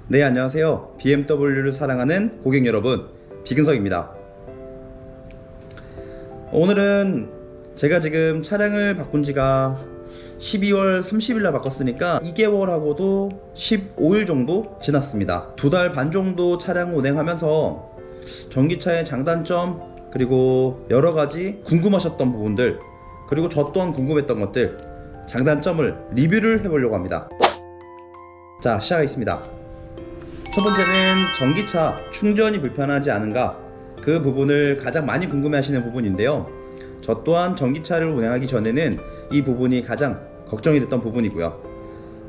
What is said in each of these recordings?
네, 안녕하세요. BMW를 사랑하는 고객 여러분, 비근석입니다. 오늘은 제가 지금 차량을 바꾼 지가 12월 30일 날 바꿨으니까 2개월하고도 15일 정도 지났습니다. 2달 반 정도 차량을 운행하면서 전기차의 장단점, 그리고 여러가지 궁금하셨던 부분들, 그리고 저 또한 궁금했던 것들, 장단점을 리뷰를 해보려고 합니다. 자, 시작하겠습니다. 첫 번째는 전기차 충전이 불편하지 않은가, 그 부분을 가장 많이 궁금해 하시는 부분인데요. 저 또한 전기차를 운행하기 전에는 이 부분이 가장 걱정이 됐던 부분이고요.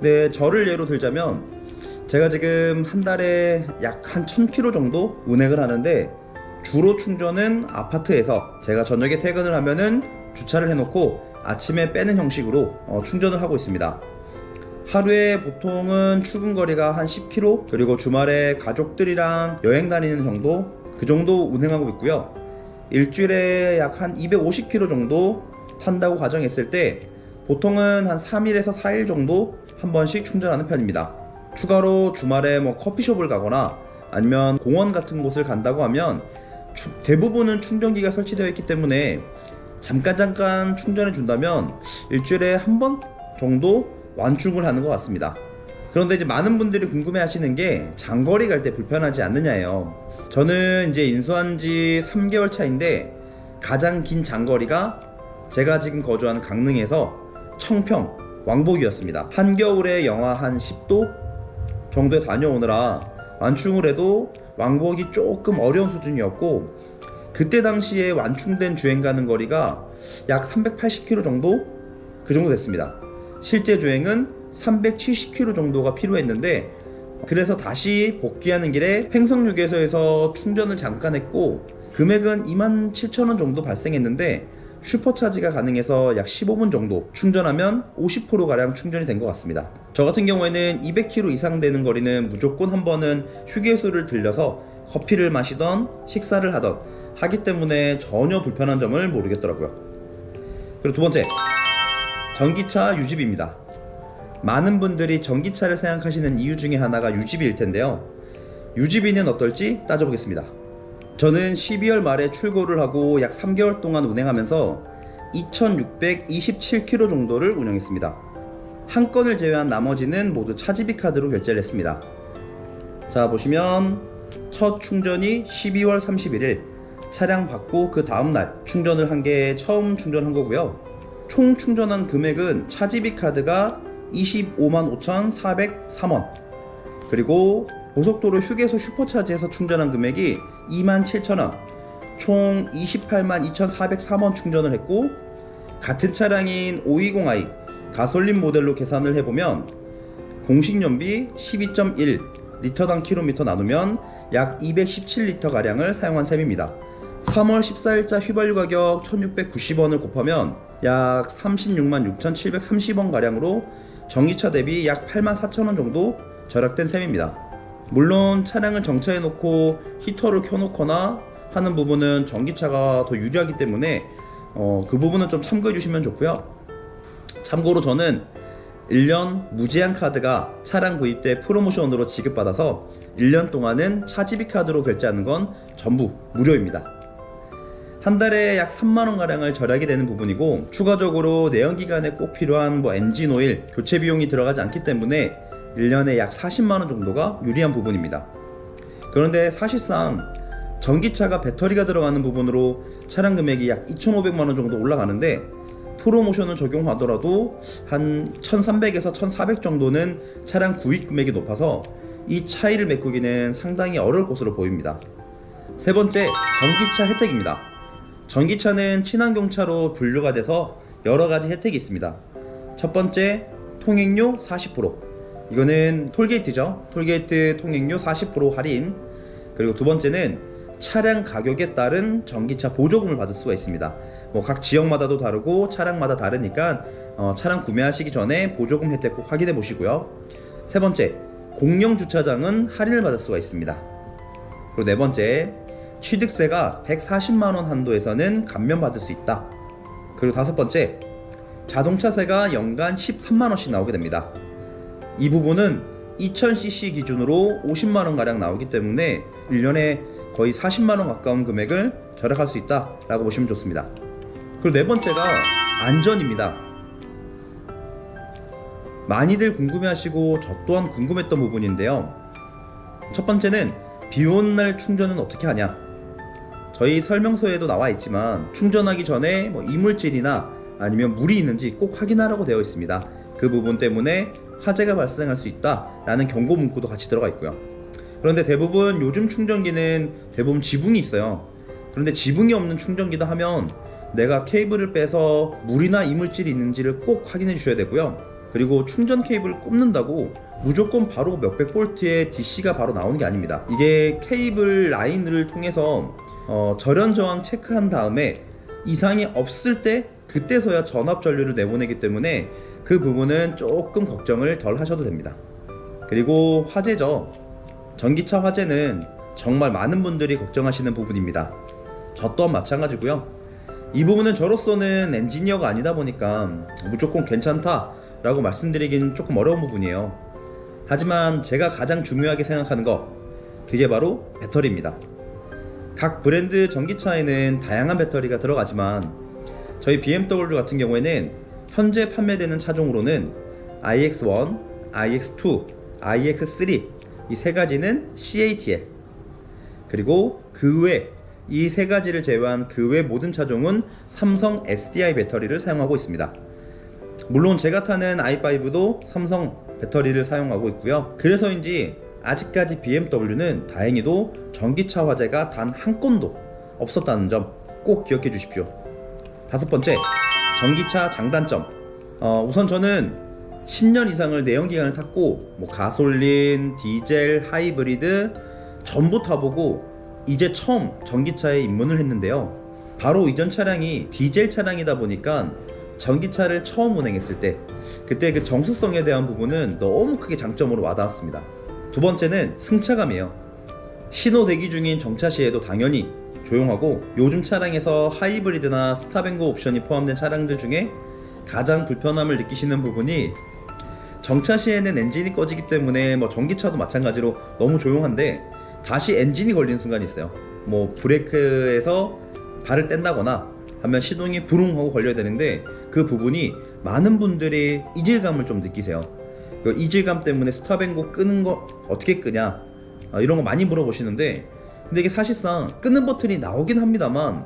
네, 저를 예로 들자면 제가 지금 한 달에 약 한 1000km 정도 운행을 하는데, 주로 충전은 아파트에서 제가 저녁에 퇴근을 하면은 주차를 해놓고 아침에 빼는 형식으로 충전을 하고 있습니다. 하루에 보통은 출근 거리가 한 10km, 그리고 주말에 가족들이랑 여행 다니는 정도, 그 정도 운행하고 있고요. 일주일에 약 한 250km 정도 탄다고 가정했을 때 보통은 한 3일에서 4일 정도 한 번씩 충전하는 편입니다. 추가로 주말에 커피숍을 가거나 아니면 공원 같은 곳을 간다고 하면 대부분은 충전기가 설치되어 있기 때문에 잠깐 충전해 준다면 일주일에 한 번 정도 완충을 하는 것 같습니다. 그런데 이제 많은 분들이 궁금해 하시는 게 장거리 갈 때 불편하지 않느냐예요. 저는 이제 인수한 지 3개월 차인데 가장 긴 장거리가 제가 지금 거주하는 강릉에서 청평, 왕복이었습니다. 한겨울에 영하 한 10도 정도에 다녀오느라 완충을 해도 왕복이 조금 어려운 수준이었고, 그때 당시에 완충된 주행 가는 거리가 약 380km 정도? 그 정도 됐습니다. 실제 주행은 370km 정도가 필요했는데, 그래서 다시 복귀하는 길에 횡성유게소에서 충전을 잠깐 했고, 금액은 27,000원 정도 발생했는데 슈퍼차지가 가능해서 약 15분 정도 충전하면 50%가량 충전이 된 것 같습니다. 저 같은 경우에는 200km 이상 되는 거리는 무조건 한 번은 휴게소를 들려서 커피를 마시던 식사를 하던 하기 때문에 전혀 불편한 점을 모르겠더라고요. 그리고 두 번째, 전기차 유지비입니다. 많은 분들이 전기차를 생각하시는 이유 중에 하나가 유지비일 텐데요. 유지비는 어떨지 따져보겠습니다. 저는 12월 말에 출고를 하고 약 3개월 동안 운행하면서 2627km 정도를 운영했습니다. 한 건을 제외한 나머지는 모두 차지비 카드로 결제를 했습니다. 자, 보시면 첫 충전이 12월 31일, 차량 받고 그 다음날 충전을 한 게 처음 충전한 거고요. 총 충전한 금액은 차지비 카드가 255,403원, 그리고 고속도로 휴게소 슈퍼차지에서 충전한 금액이 27,000원, 총 282,403원 충전을 했고, 같은 차량인 520i 가솔린 모델로 계산을 해보면 공식연비 12.1리터당 킬로미터 나누면 약 217리터 가량을 사용한 셈입니다. 3월 14일자 휘발유 가격 1690원을 곱하면 약 366,730원 가량으로 전기차 대비 약 84,000원 정도 절약된 셈입니다. 물론 차량을 정차해 놓고 히터를 켜놓거나 하는 부분은 전기차가 더 유리하기 때문에 그 부분은 좀 참고해 주시면 좋고요. 참고로 저는 1년 무제한 카드가 차량 구입 때 프로모션으로 지급받아서 1년 동안은 차지비 카드로 결제하는 건 전부 무료입니다. 한 달에 약 3만원 가량을 절약이 되는 부분이고, 추가적으로 내연기관에 꼭 필요한 엔진 오일 교체 비용이 들어가지 않기 때문에 1년에 약 40만원 정도가 유리한 부분입니다. 그런데 사실상 전기차가 배터리가 들어가는 부분으로 차량 금액이 약 2,500만원 정도 올라가는데, 프로모션을 적용하더라도 한 1,300에서 1,400 정도는 차량 구입 금액이 높아서 이 차이를 메꾸기는 상당히 어려울 것으로 보입니다. 세 번째, 전기차 혜택입니다. 전기차는 친환경차로 분류가 돼서 여러가지 혜택이 있습니다. 첫 번째, 통행료 40%. 이거는 톨게이트죠. 톨게이트 통행료 40% 할인. 그리고 두 번째는 차량 가격에 따른 전기차 보조금을 받을 수가 있습니다. 각 지역마다도 다르고 차량마다 다르니까 차량 구매하시기 전에 보조금 혜택 꼭 확인해 보시고요. 세 번째, 공영 주차장은 할인을 받을 수가 있습니다. 그리고 네 번째, 취득세가 140만원 한도에서는 감면받을 수 있다. 그리고 다섯 번째, 자동차세가 연간 13만원씩 나오게 됩니다. 이 부분은 2000cc 기준으로 50만원가량 나오기 때문에 1년에 거의 40만원 가까운 금액을 절약할 수 있다 라고 보시면 좋습니다. 그리고 네 번째가 안전입니다. 많이들 궁금해하시고 저 또한 궁금했던 부분인데요. 첫 번째는 비 오는 날 충전은 어떻게 하냐. 저희 설명서에도 나와 있지만 충전하기 전에 이물질이나 아니면 물이 있는지 꼭 확인하라고 되어 있습니다. 그 부분 때문에 화재가 발생할 수 있다 라는 경고 문구도 같이 들어가 있고요. 그런데 대부분 요즘 충전기는 대부분 지붕이 있어요. 그런데 지붕이 없는 충전기다 하면 내가 케이블을 빼서 물이나 이물질이 있는지를 꼭 확인해 주셔야 되고요. 그리고 충전 케이블을 꼽는다고 무조건 바로 몇백 볼트의 DC가 바로 나오는 게 아닙니다. 이게 케이블 라인을 통해서 절연 저항 체크한 다음에 이상이 없을 때 그때서야 전압 전류를 내보내기 때문에 그 부분은 조금 걱정을 덜 하셔도 됩니다. 그리고 화재죠. 전기차 화재는 정말 많은 분들이 걱정하시는 부분입니다. 저 또한 마찬가지고요. 이 부분은 저로서는 엔지니어가 아니다 보니까 무조건 괜찮다 라고 말씀드리긴 조금 어려운 부분이에요. 하지만 제가 가장 중요하게 생각하는 거, 그게 바로 배터리입니다. 각 브랜드 전기차에는 다양한 배터리가 들어가지만 저희 BMW 같은 경우에는 현재 판매되는 차종으로는 iX1, iX2, iX3 이 세 가지는 CATL, 그리고 그 외 이 세 가지를 제외한 그 외 모든 차종은 삼성 SDI 배터리를 사용하고 있습니다. 물론 제가 타는 i5도 삼성 배터리를 사용하고 있고요. 그래서인지 아직까지 BMW는 다행히도 전기차 화재가 단 한 건도 없었다는 점 꼭 기억해 주십시오. 다섯 번째, 전기차 장단점. 우선 저는 10년 이상을 내연기관을 탔고 가솔린, 디젤, 하이브리드 전부 타보고 이제 처음 전기차에 입문을 했는데요. 바로 이전 차량이 디젤 차량이다 보니까 전기차를 처음 운행했을 때 그때 그 정수성에 대한 부분은 너무 크게 장점으로 와닿았습니다. 두 번째는 승차감이에요. 신호 대기 중인 정차 시에도 당연히 조용하고, 요즘 차량에서 하이브리드나 스탑앤고 옵션이 포함된 차량들 중에 가장 불편함을 느끼시는 부분이 정차 시에는 엔진이 꺼지기 때문에 전기차도 마찬가지로 너무 조용한데 다시 엔진이 걸리는 순간이 있어요. 브레이크에서 발을 뗀다거나 하면 시동이 부릉 하고 걸려야 되는데 그 부분이 많은 분들이 이질감을 좀 느끼세요. 그 이질감 때문에 스탑앤고 끄는 거 어떻게 끄냐 이런 거 많이 물어보시는데, 근데 이게 사실상 끄는 버튼이 나오긴 합니다만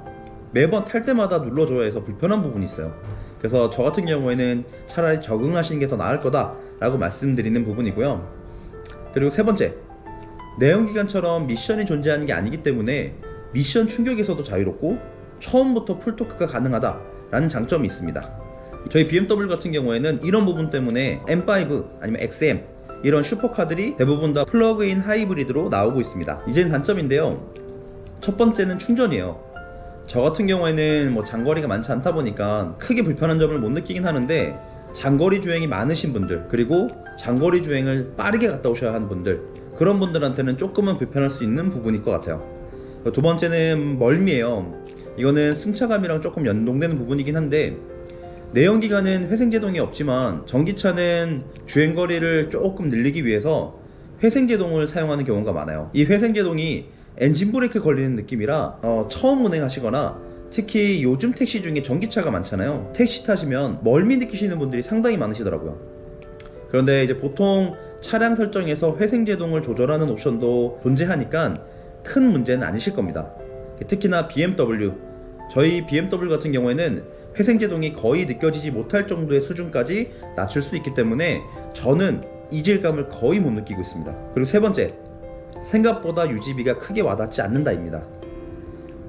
매번 탈 때마다 눌러줘야 해서 불편한 부분이 있어요. 그래서 저 같은 경우에는 차라리 적응하시는 게 더 나을 거다 라고 말씀드리는 부분이고요. 그리고 세 번째, 내연기관처럼 미션이 존재하는 게 아니기 때문에 미션 충격에서도 자유롭고 처음부터 풀토크가 가능하다 라는 장점이 있습니다. 저희 BMW 같은 경우에는 이런 부분 때문에 M5 아니면 XM 이런 슈퍼카들이 대부분 다 플러그인 하이브리드로 나오고 있습니다. 이제는 단점인데요. 첫 번째는 충전이에요. 저 같은 경우에는 장거리가 많지 않다 보니까 크게 불편한 점을 못 느끼긴 하는데, 장거리 주행이 많으신 분들, 그리고 장거리 주행을 빠르게 갔다 오셔야 하는 분들, 그런 분들한테는 조금은 불편할 수 있는 부분일 것 같아요. 두 번째는 멀미예요. 이거는 승차감이랑 조금 연동되는 부분이긴 한데, 내연기관은 회생제동이 없지만 전기차는 주행거리를 조금 늘리기 위해서 회생제동을 사용하는 경우가 많아요. 이 회생제동이 엔진 브레이크 걸리는 느낌이라 처음 운행하시거나, 특히 요즘 택시 중에 전기차가 많잖아요. 택시 타시면 멀미 느끼시는 분들이 상당히 많으시더라고요. 그런데 이제 보통 차량 설정에서 회생제동을 조절하는 옵션도 존재하니까 큰 문제는 아니실 겁니다. 특히나 BMW, 저희 BMW 같은 경우에는 회생제동이 거의 느껴지지 못할 정도의 수준까지 낮출 수 있기 때문에 저는 이질감을 거의 못 느끼고 있습니다. 그리고 세 번째, 생각보다 유지비가 크게 와닿지 않는다입니다.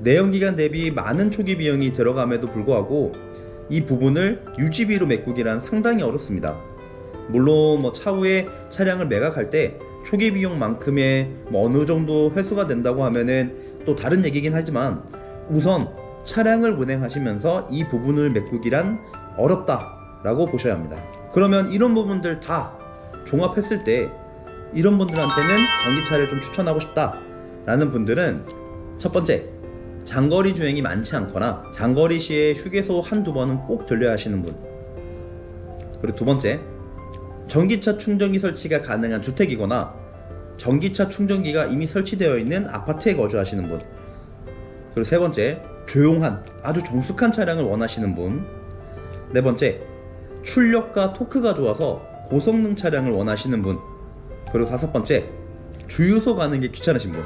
내연기관 대비 많은 초기 비용이 들어감에도 불구하고 이 부분을 유지비로 메꾸기란 상당히 어렵습니다. 물론 차후에 차량을 매각할 때 초기 비용만큼의 어느 정도 회수가 된다고 하면은 또 다른 얘기긴 하지만, 우선 차량을 운행하시면서 이 부분을 메꾸기란 어렵다라고 보셔야 합니다. 그러면 이런 부분들 다 종합했을 때 이런 분들한테는 전기차를 좀 추천하고 싶다라는 분들은, 첫 번째, 장거리 주행이 많지 않거나 장거리 시에 휴게소 한두 번은 꼭 들려야 하시는 분. 그리고 두 번째, 전기차 충전기 설치가 가능한 주택이거나 전기차 충전기가 이미 설치되어 있는 아파트에 거주하시는 분, 그리고 세 번째, 조용한 아주 정숙한 차량을 원하시는 분, 네 번째, 출력과 토크가 좋아서 고성능 차량을 원하시는 분, 그리고 다섯 번째, 주유소 가는 게 귀찮으신 분,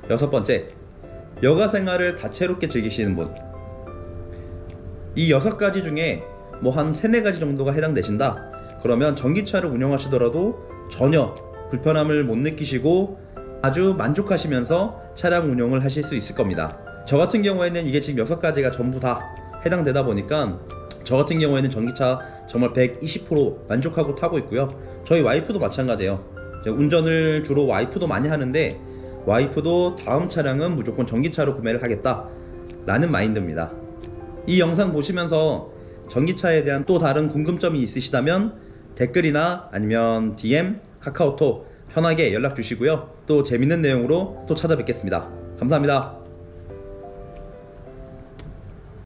여섯 번째, 여가 생활을 다채롭게 즐기시는 분. 이 여섯 가지 중에 뭐 한 세네 가지 정도가 해당되신다 그러면 전기차를 운영하시더라도 전혀 불편함을 못 느끼시고 아주 만족하시면서 차량 운영을 하실 수 있을 겁니다. 저 같은 경우에는 이게 지금 여섯 가지가 전부 다 해당되다 보니까 저 같은 경우에는 전기차 정말 120% 만족하고 타고 있고요. 저희 와이프도 마찬가지예요. 운전을 주로 와이프도 많이 하는데 와이프도 다음 차량은 무조건 전기차로 구매를 하겠다 라는 마인드입니다. 이 영상 보시면서 전기차에 대한 또 다른 궁금점이 있으시다면 댓글이나 아니면 DM, 카카오톡 편하게 연락 주시고요. 또 재밌는 내용으로 또 찾아뵙겠습니다. 감사합니다.